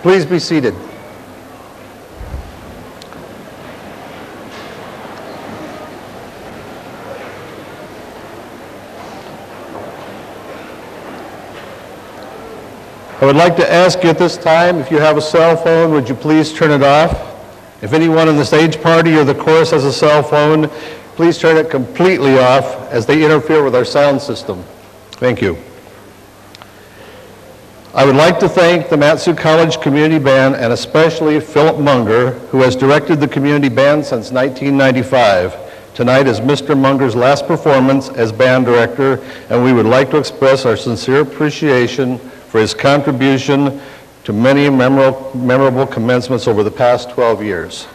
Please be seated. I would like to ask you at this time, if you have a cell phone, would you please turn it off? If anyone in the stage party or the chorus has a cell phone, please turn it completely off as they interfere with our sound system. Thank you. I would like to thank the Mat-Su College Community Band and especially Philip Munger, who has directed the community band since 1995. Tonight is Mr. Munger's last performance as band director, and we would like to express our sincere appreciation for his contribution to many memorable commencements over the past 12 years.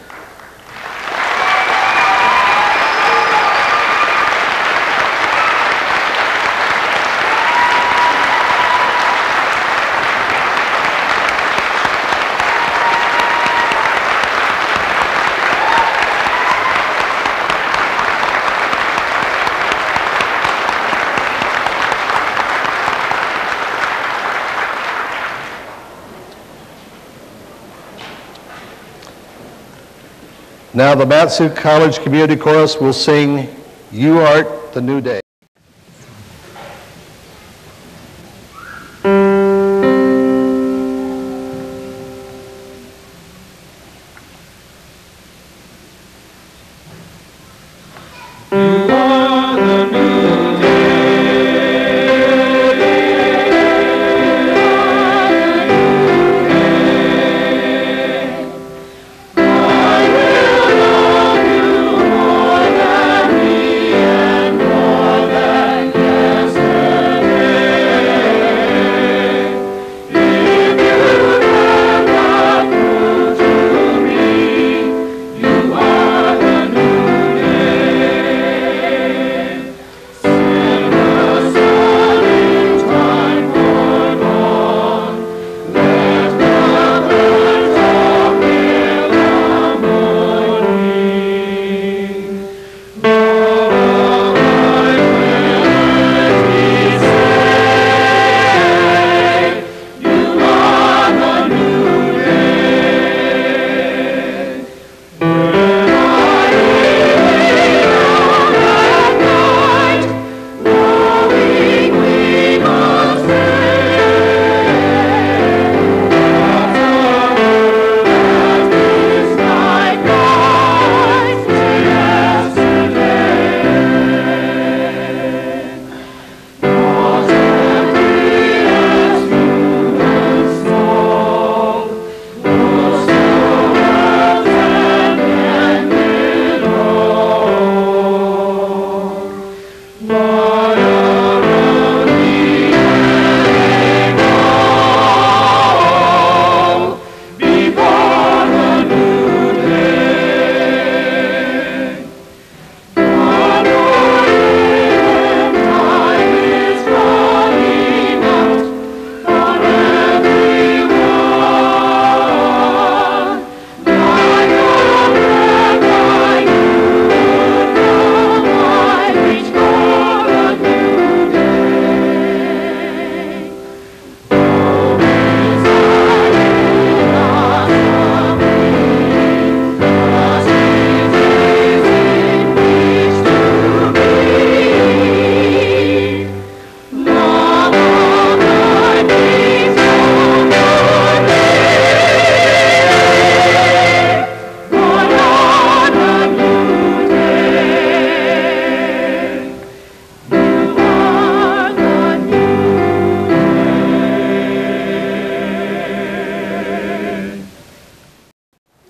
Now the Mat-Su College Community Chorus will sing, "You Art the New Day."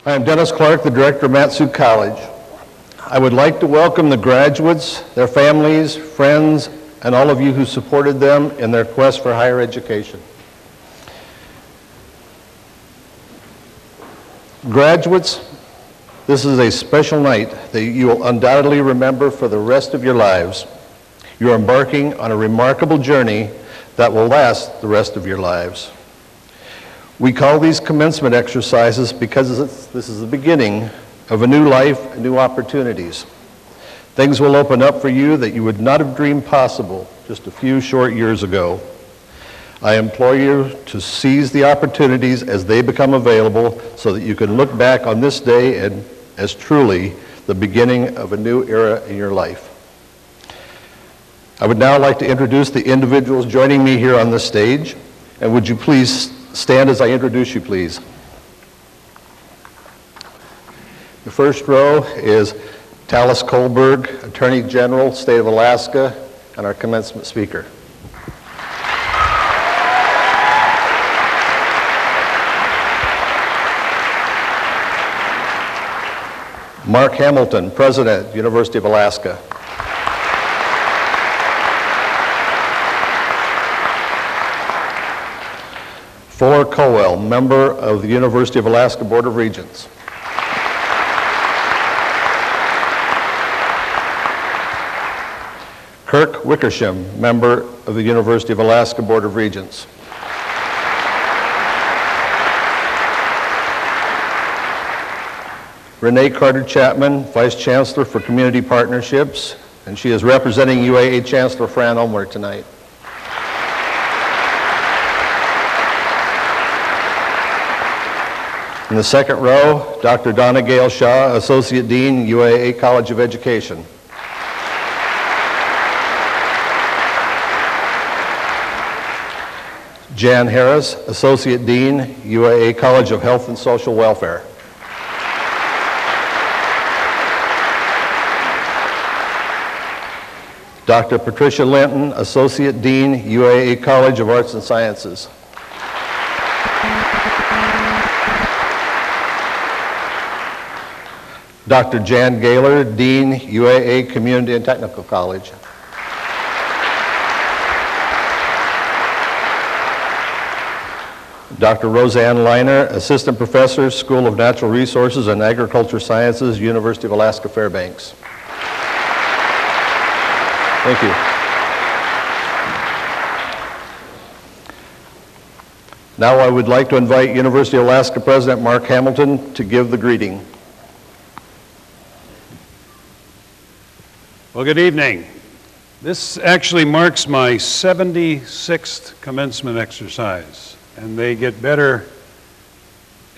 I am Dennis Clark, the director of Mat-Su College. I would like to welcome the graduates, their families, friends, and all of you who supported them in their quest for higher education. Graduates, this is a special night that you will undoubtedly remember for the rest of your lives. You are embarking on a remarkable journey that will last the rest of your lives. We call these commencement exercises because this is the beginning of a new life and new opportunities. Things will open up for you that you would not have dreamed possible just a few short years ago. I implore you to seize the opportunities as they become available so that you can look back on this day as truly the beginning of a new era in your life. I would now like to introduce the individuals joining me here on this stage. And would you please stand as I introduce you, please? The first row is Talis Kohlberg, Attorney General, State of Alaska, and our commencement speaker. Mark Hamilton, President, University of Alaska. Fuller Colwell, member of the University of Alaska Board of Regents. Kirk Wickersham, member of the University of Alaska Board of Regents. Renee Carter-Chapman, Vice Chancellor for Community Partnerships, and she is representing UAA Chancellor Fran Ulmer tonight. In the second row, Dr. Donna Gale Shaw, Associate Dean, UAA College of Education. Jan Harris, Associate Dean, UAA College of Health and Social Welfare. Dr. Patricia Linton, Associate Dean, UAA College of Arts and Sciences. Dr. Jan Gaylor, Dean, UAA Community and Technical College. Dr. Roseanne Leiner, Assistant Professor, School of Natural Resources and Agriculture Sciences, University of Alaska Fairbanks. Thank you. Now I would like to invite University of Alaska President Mark Hamilton to give the greeting. Well, good evening. This actually marks my 76th commencement exercise, and they get better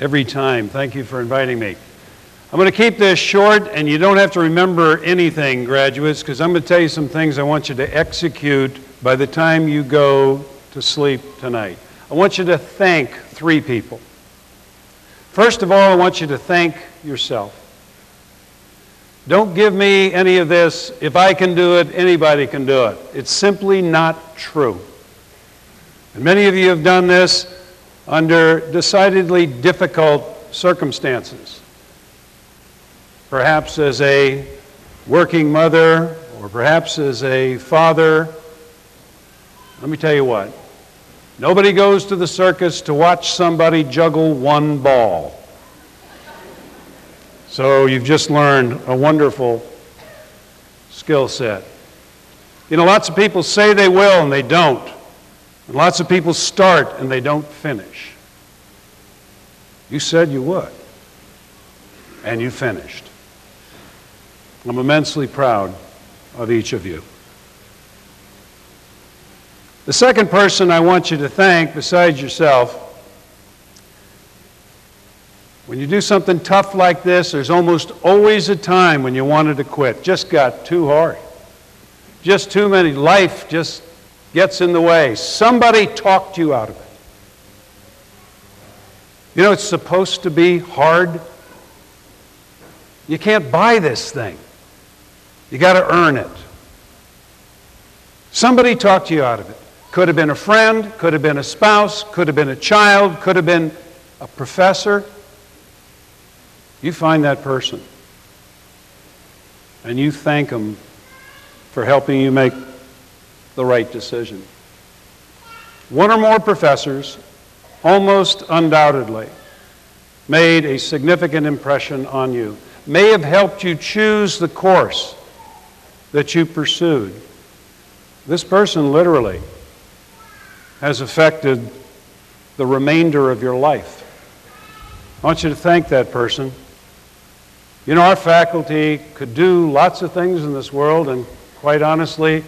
every time. Thank you for inviting me. I'm going to keep this short, and you don't have to remember anything, graduates, because I'm going to tell you some things I want you to execute by the time you go to sleep tonight. I want you to thank 3 people. First of all, I want you to thank yourself. Don't give me any of this, if I can do it, anybody can do it. It's simply not true. And many of you have done this under decidedly difficult circumstances. Perhaps as a working mother, or perhaps as a father. Let me tell you what. Nobody goes to the circus to watch somebody juggle one ball. So you've just learned a wonderful skill set. You know, lots of people say they will and they don't. And lots of people start and they don't finish. You said you would. And you finished. I'm immensely proud of each of you. The second person I want you to thank, besides yourself, when you do something tough like this, there's almost always a time when you wanted to quit. Just got too hard. Just too many. Life just gets in the way. Somebody talked you out of it. You know, it's supposed to be hard. You can't buy this thing. You got to earn it. Somebody talked you out of it. Could have been a friend, could have been a spouse, could have been a child, could have been a professor. You find that person and you thank them for helping you make the right decision. One or more professors, almost undoubtedly, made a significant impression on you, may have helped you choose the course that you pursued. This person literally has affected the remainder of your life. I want you to thank that person. You know, our faculty could do lots of things in this world, and quite honestly,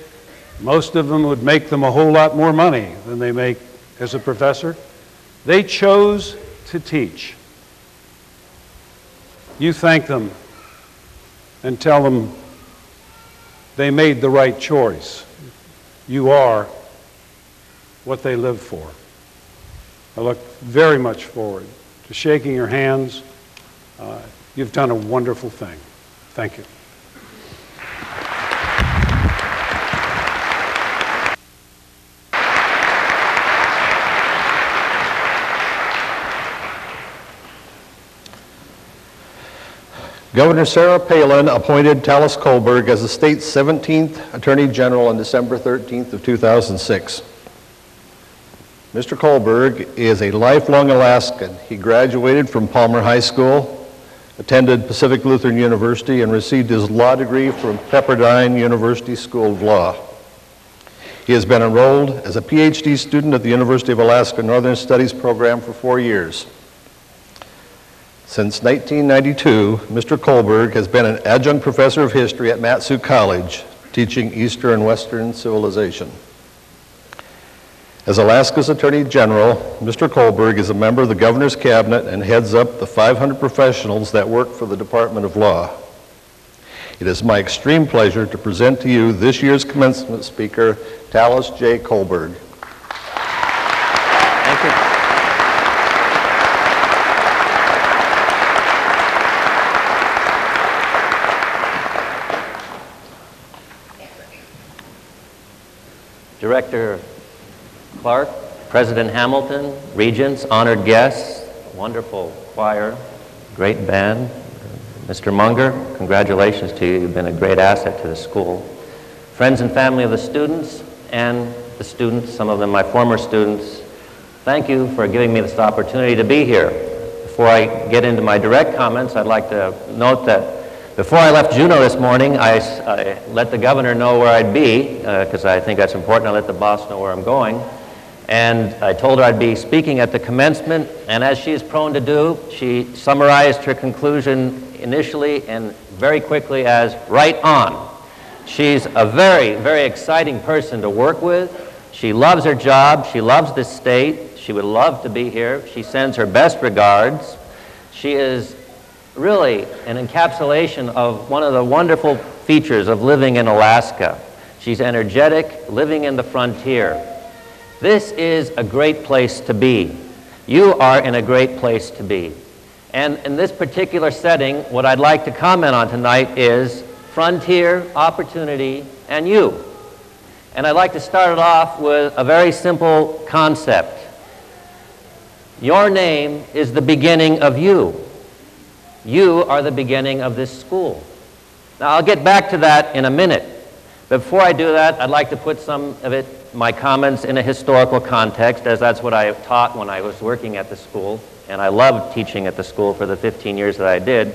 most of them would make them a whole lot more money than they make as a professor. They chose to teach. You thank them and tell them they made the right choice. You are what they live for. I look very much forward to shaking your hands. You've done a wonderful thing. Thank you. Governor Sarah Palin appointed Talis Colberg as the state's 17th Attorney General on December 13th of 2006. Mr. Colberg is a lifelong Alaskan. He graduated from Palmer High School, attended Pacific Lutheran University, and received his law degree from Pepperdine University School of Law. He has been enrolled as a PhD student at the University of Alaska Northern Studies program for 4 years. Since 1992, Mr. Colberg has been an adjunct professor of history at Mat-Su College, teaching Eastern and Western civilization. As Alaska's Attorney General, Mr. Colberg is a member of the Governor's Cabinet and heads up the 500 professionals that work for the Department of Law. It is my extreme pleasure to present to you this year's commencement speaker, Talis J. Colberg. Thank you. Director Clark, President Hamilton, regents, honored guests, wonderful choir, great band. Mr. Munger, congratulations to you. You've been a great asset to the school. Friends and family of the students, and the students, some of them my former students, thank you for giving me this opportunity to be here. Before I get into my direct comments, I'd like to note that before I left Juneau this morning, I let the governor know where I'd be, because I think that's important. I let the boss know where I'm going. And I told her I'd be speaking at the commencement, and as she is prone to do, she summarized her conclusion initially and very quickly as right on. She's a very, very exciting person to work with. She loves her job. She loves this state. She would love to be here. She sends her best regards. She is really an encapsulation of one of the wonderful features of living in Alaska. She's energetic, living in the frontier. This is a great place to be. You are in a great place to be. And in this particular setting, what I'd like to comment on tonight is frontier, opportunity, and you. And I'd like to start it off with a very simple concept. Your name is the beginning of you. You are the beginning of this school. Now, I'll get back to that in a minute. Before I do that, I'd like to put some of my comments in a historical context, as that's what I taught when I was working at the school, and I loved teaching at the school for the 15 years that I did.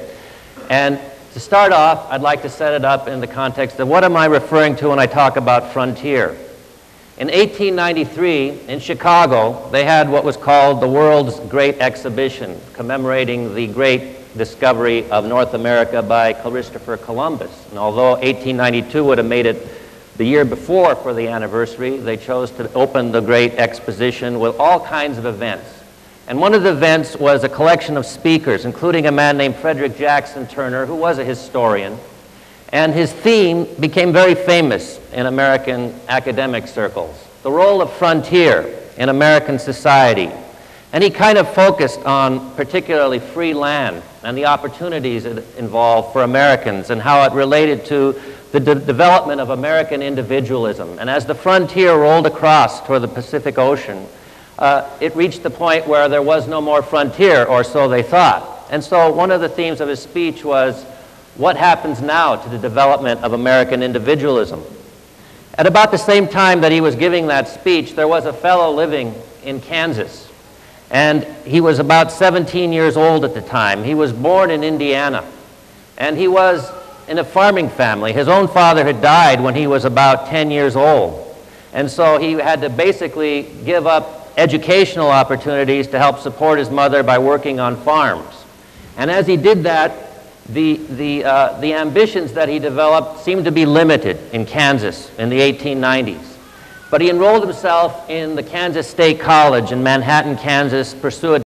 And to start off, I'd like to set it up in the context of what am I referring to when I talk about frontier. In 1893, in Chicago, they had what was called the World's Great Exhibition, commemorating the great discovery of North America by Christopher Columbus. And although 1892 would have made it the year before for the anniversary, they chose to open the great exposition with all kinds of events. And one of the events was a collection of speakers, including a man named Frederick Jackson Turner, who was a historian. And his theme became very famous in American academic circles, the role of frontier in American society. And he kind of focused on particularly free land and the opportunities it involved for Americans and how it related to the development of American individualism. And as the frontier rolled across toward the Pacific Ocean, it reached the point where there was no more frontier, or so they thought. And so one of the themes of his speech was, what happens now to the development of American individualism? At about the same time that he was giving that speech, there was a fellow living in Kansas. And he was about 17 years old at the time. He was born in Indiana. And he was in a farming family. His own father had died when he was about 10 years old. And so he had to basically give up educational opportunities to help support his mother by working on farms. And as he did that, the ambitions that he developed seemed to be limited in Kansas in the 1890s. but he enrolled himself in the Kansas State College in Manhattan, Kansas, to pursue a